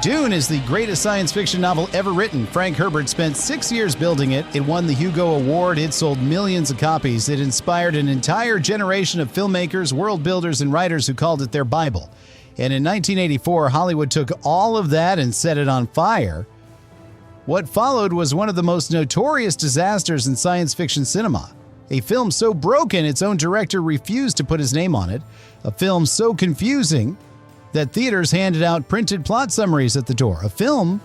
Dune is the greatest science fiction novel ever written. Frank Herbert spent 6 years building it. It won the Hugo Award. It sold millions of copies. It inspired an entire generation of filmmakers, world builders, and writers who called it their Bible. And in 1984, Hollywood took all of that and set it on fire. What followed was one of the most notorious disasters in science fiction cinema. A film so broken its own director refused to put his name on it. A film so confusing that theaters handed out printed plot summaries at the door. A film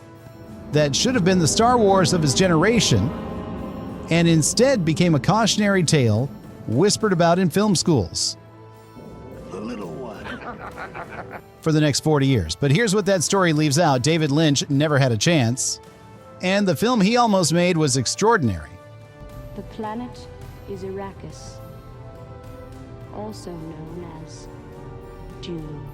that should have been the Star Wars of his generation and instead became a cautionary tale whispered about in film schools. The little one. For the next 40 years. But here's what that story leaves out. David Lynch never had a chance. And the film he almost made was extraordinary. The planet is Arrakis, also known as Dune.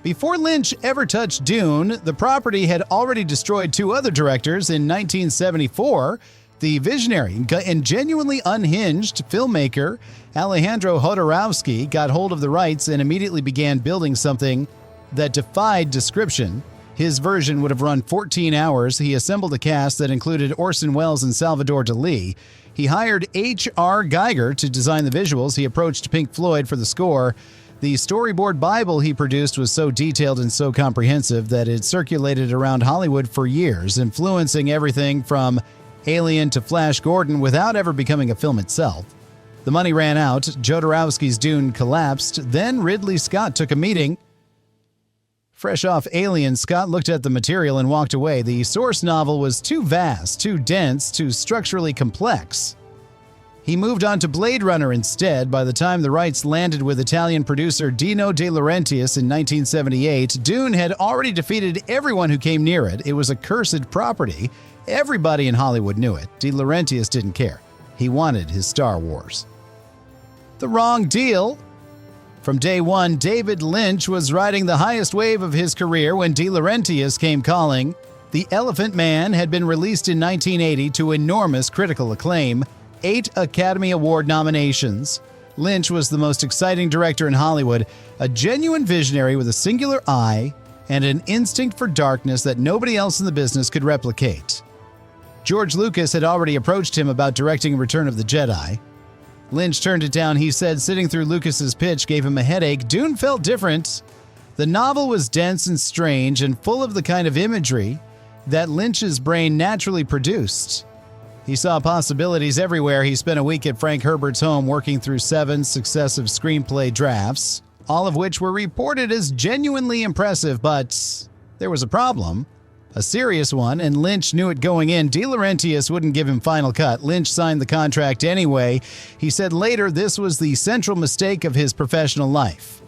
Before Lynch ever touched Dune, the property had already destroyed 2 other directors. In 1974, the visionary and genuinely unhinged filmmaker Alejandro Jodorowsky got hold of the rights and immediately began building something that defied description. His version would have run 14 hours. He assembled a cast that included Orson Welles and Salvador Dali. He hired H.R. Geiger to design the visuals. He approached Pink Floyd for the score. The storyboard Bible he produced was so detailed and so comprehensive that it circulated around Hollywood for years, influencing everything from Alien to Flash Gordon without ever becoming a film itself. The money ran out. Jodorowsky's Dune collapsed. Then Ridley Scott took a meeting. Fresh off Alien, Scott looked at the material and walked away. The source novel was too vast, too dense, too structurally complex. He moved on to Blade Runner instead. By the time the rights landed with Italian producer Dino De Laurentiis in 1978, Dune had already defeated everyone who came near it. It was a cursed property. Everybody in Hollywood knew it. De Laurentiis didn't care. He wanted his Star Wars. The wrong deal. From day one, David Lynch was riding the highest wave of his career when De Laurentiis came calling. The Elephant Man had been released in 1980 to enormous critical acclaim, 8 Academy Award nominations. Lynch was the most exciting director in Hollywood, a genuine visionary with a singular eye and an instinct for darkness that nobody else in the business could replicate. George Lucas had already approached him about directing Return of the Jedi. Lynch turned it down. He said sitting through Lucas's pitch gave him a headache. Dune felt different. The novel was dense and strange and full of the kind of imagery that Lynch's brain naturally produced. He saw possibilities everywhere. He spent a week at Frank Herbert's home working through 7 successive screenplay drafts, all of which were reported as genuinely impressive, but there was a problem. A serious one, and Lynch knew it going in. De Laurentiis wouldn't give him final cut. Lynch signed the contract anyway. He said later this was the central mistake of his professional life.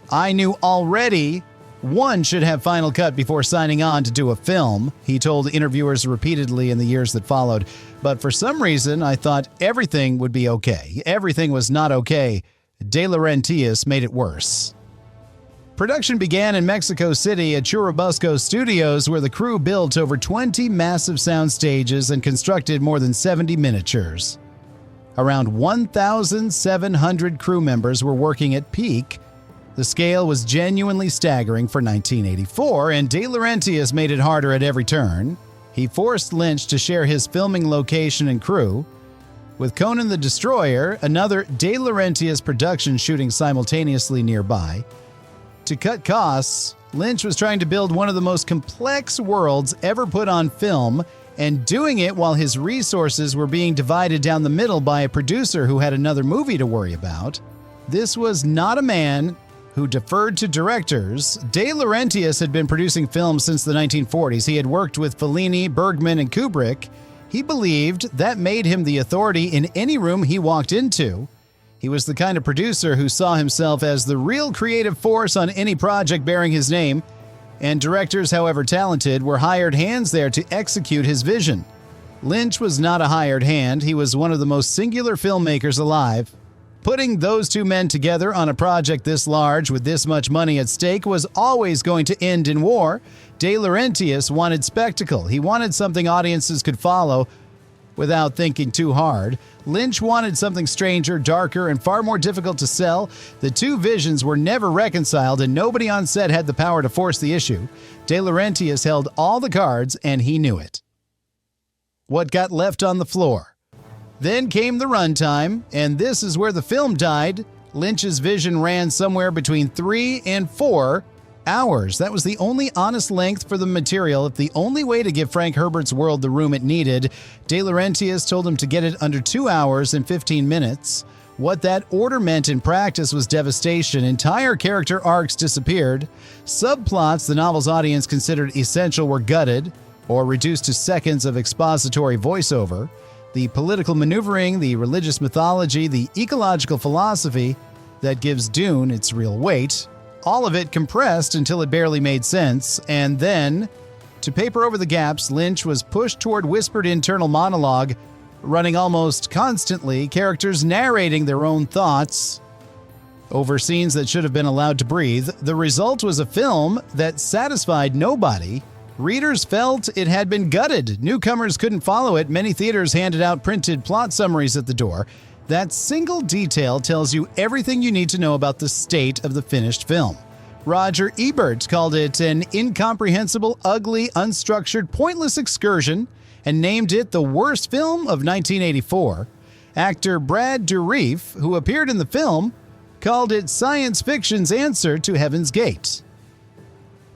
I knew already one should have final cut before signing on to do a film, he told interviewers repeatedly in the years that followed. But for some reason, I thought everything would be okay. Everything was not okay. De Laurentiis made it worse. Production began in Mexico City at Churubusco Studios, where the crew built over 20 massive sound stages and constructed more than 70 miniatures. Around 1,700 crew members were working at peak. The scale was genuinely staggering for 1984, and De Laurentiis made it harder at every turn. He forced Lynch to share his filming location and crew, with Conan the Destroyer, another De Laurentiis production, shooting simultaneously nearby. To cut costs, Lynch was trying to build one of the most complex worlds ever put on film, and doing it while his resources were being divided down the middle by a producer who had another movie to worry about. This was not a man who deferred to directors. De Laurentiis had been producing films since the 1940s. He had worked with Fellini, Bergman, and Kubrick. He believed that made him the authority in any room he walked into. He was the kind of producer who saw himself as the real creative force on any project bearing his name, and directors, however talented, were hired hands there to execute his vision. Lynch was not a hired hand. He was one of the most singular filmmakers alive. Putting those two men together on a project this large with this much money at stake was always going to end in war. De Laurentiis wanted spectacle. He wanted something audiences could follow. Without thinking too hard, Lynch wanted something stranger, darker, and far more difficult to sell. The two visions were never reconciled, and nobody on set had the power to force the issue. De Laurentiis held all the cards, and he knew it. What got left on the floor? Then came the runtime, and this is where the film died. Lynch's vision ran somewhere between 3 and 4 hours. That was the only honest length for the material. If the only way to give Frank Herbert's world the room it needed, De Laurentiis told him to get it under 2 hours and 15 minutes. What that order meant in practice was devastation. Entire character arcs disappeared. Subplots the novel's audience considered essential were gutted or reduced to seconds of expository voiceover. The political maneuvering, the religious mythology, the ecological philosophy that gives Dune its real weight, all of it compressed until it barely made sense. And then, to paper over the gaps, Lynch was pushed toward whispered internal monologue, running almost constantly, characters narrating their own thoughts over scenes that should have been allowed to breathe. The result was a film that satisfied nobody. Readers felt it had been gutted. Newcomers couldn't follow it. Many theaters handed out printed plot summaries at the door. That single detail tells you everything you need to know about the state of the finished film. Roger Ebert called it an incomprehensible, ugly, unstructured, pointless excursion and named it the worst film of 1984. Actor Brad Dourif, who appeared in the film, called it science fiction's answer to Heaven's Gate.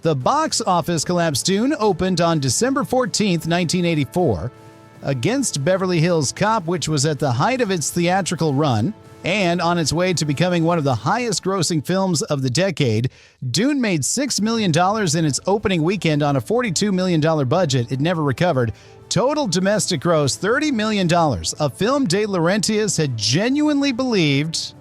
The box office collapse Dune opened on December 14, 1984, against Beverly Hills Cop, which was at the height of its theatrical run, and on its way to becoming one of the highest-grossing films of the decade. Dune made $6 million in its opening weekend on a $42 million budget. It never recovered. Total domestic gross, $30 million. A film De Laurentiis had genuinely believed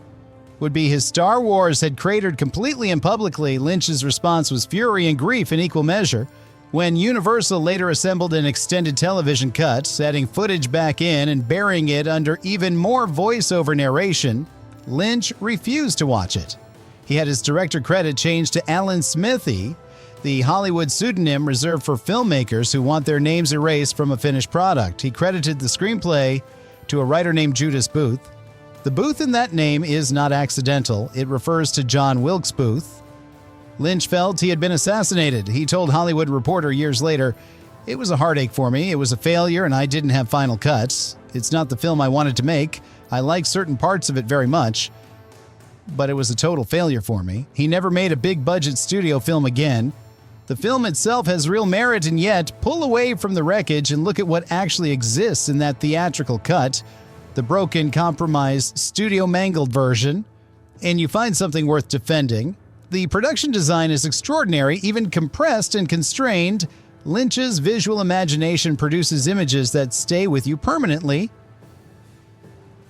would be his Star Wars had cratered completely and publicly. Lynch's response was fury and grief in equal measure. When Universal later assembled an extended television cut, adding footage back in and burying it under even more voiceover narration, Lynch refused to watch it. He had his director credit changed to Alan Smithy, the Hollywood pseudonym reserved for filmmakers who want their names erased from a finished product. He credited the screenplay to a writer named Judas Booth. The Booth in that name is not accidental. It refers to John Wilkes Booth. Lynch felt he had been assassinated. He told Hollywood Reporter years later, "It was a heartache for me. It was a failure and I didn't have final cuts. It's not the film I wanted to make. I like certain parts of it very much, but it was a total failure for me." He never made a big-budget studio film again. The film itself has real merit, and yet, pull away from the wreckage and look at what actually exists in that theatrical cut, the broken, compromised, studio-mangled version, and you find something worth defending. The production design is extraordinary, even compressed and constrained. Lynch's visual imagination produces images that stay with you permanently.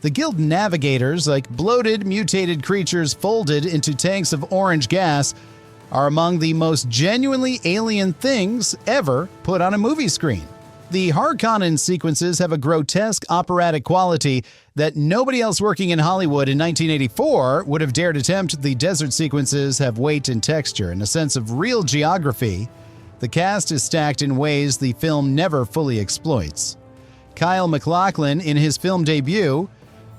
The Guild navigators, like bloated, mutated creatures folded into tanks of orange gas, are among the most genuinely alien things ever put on a movie screen. The Harkonnen sequences have a grotesque operatic quality that nobody else working in Hollywood in 1984 would have dared attempt. The desert sequences have weight and texture and a sense of real geography. The cast is stacked in ways the film never fully exploits. Kyle MacLachlan, in his film debut,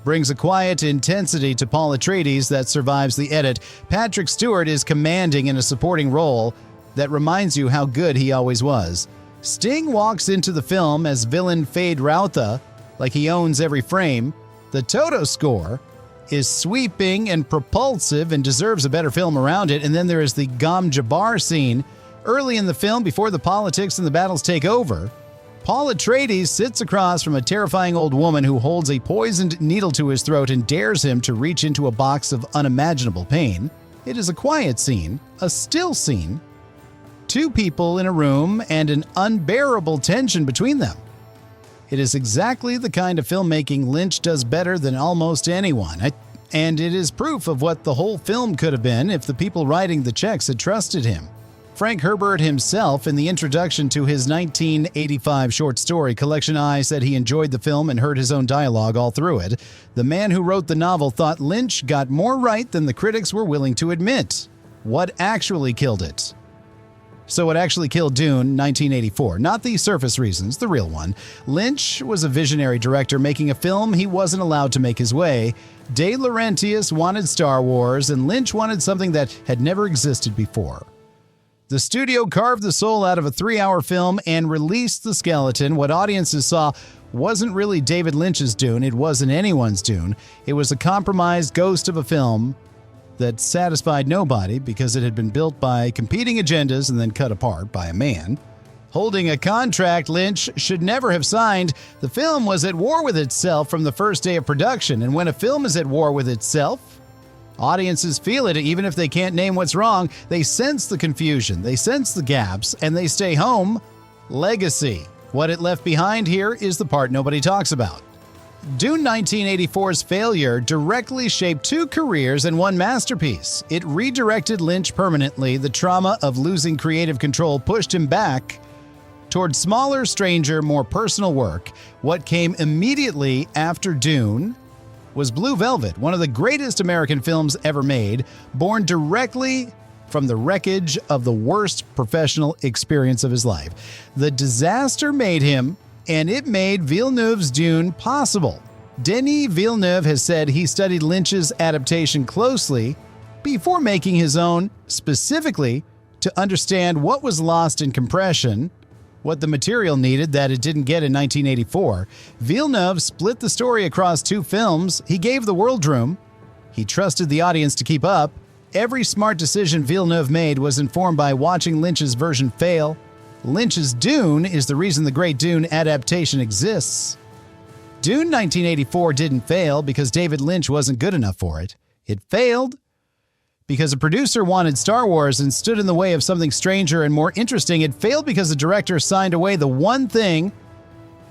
brings a quiet intensity to Paul Atreides that survives the edit. Patrick Stewart is commanding in a supporting role that reminds you how good he always was. Sting walks into the film as villain Fade Rautha, like he owns every frame. The Toto score is sweeping and propulsive and deserves a better film around it. And then there is the Gom Jabbar scene early in the film before the politics and the battles take over. Paul Atreides sits across from a terrifying old woman who holds a poisoned needle to his throat and dares him to reach into a box of unimaginable pain. It is a quiet scene, a still scene, two people in a room and an unbearable tension between them. It is exactly the kind of filmmaking Lynch does better than almost anyone, and it is proof of what the whole film could have been if the people writing the checks had trusted him. Frank Herbert himself, in the introduction to his 1985 short story collection I, said he enjoyed the film and heard his own dialogue all through it. The man who wrote the novel thought Lynch got more right than the critics were willing to admit. What actually killed it? So what actually killed Dune, 1984, not the surface reasons, the real one. Lynch was a visionary director making a film he wasn't allowed to make his way. De Laurentiis wanted Star Wars, and Lynch wanted something that had never existed before. The studio carved the soul out of a 3-hour film and released the skeleton. What audiences saw wasn't really David Lynch's Dune, it wasn't anyone's Dune. It was a compromised ghost of a film that satisfied nobody because it had been built by competing agendas and then cut apart by a man holding a contract Lynch should never have signed. The film was at war with itself from the first day of production, and when a film is at war with itself, audiences feel it even if they can't name what's wrong. They sense the confusion, they sense the gaps, and they stay home. Legacy. What it left behind here is the part nobody talks about. Dune 1984's failure directly shaped 2 careers and 1 masterpiece. It redirected Lynch permanently. The trauma of losing creative control pushed him back toward smaller, stranger, more personal work. What came immediately after Dune was Blue Velvet, one of the greatest American films ever made, born directly from the wreckage of the worst professional experience of his life. The disaster made him, and it made Villeneuve's Dune possible. Denis Villeneuve has said he studied Lynch's adaptation closely before making his own, specifically to understand what was lost in compression, what the material needed that it didn't get in 1984. Villeneuve split the story across 2 films. He gave the world room. He trusted the audience to keep up. Every smart decision Villeneuve made was informed by watching Lynch's version fail. Lynch's Dune is the reason the great Dune adaptation exists. Dune 1984 didn't fail because David Lynch wasn't good enough for it. It failed because a producer wanted Star Wars and stood in the way of something stranger and more interesting. It failed because the director signed away the one thing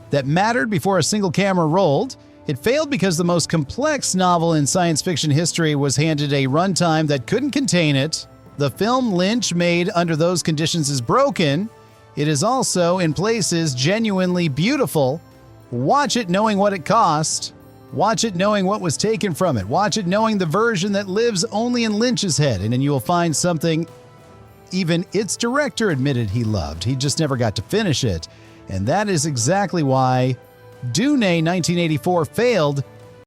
that mattered before a single camera rolled. It failed because the most complex novel in science fiction history was handed a runtime that couldn't contain it. The film Lynch made under those conditions is broken. It is also, in places, genuinely beautiful. Watch it knowing what it cost. Watch it knowing what was taken from it. Watch it knowing the version that lives only in Lynch's head, and then you will find something even its director admitted he loved. He just never got to finish it. And that is exactly why Dune 1984 failed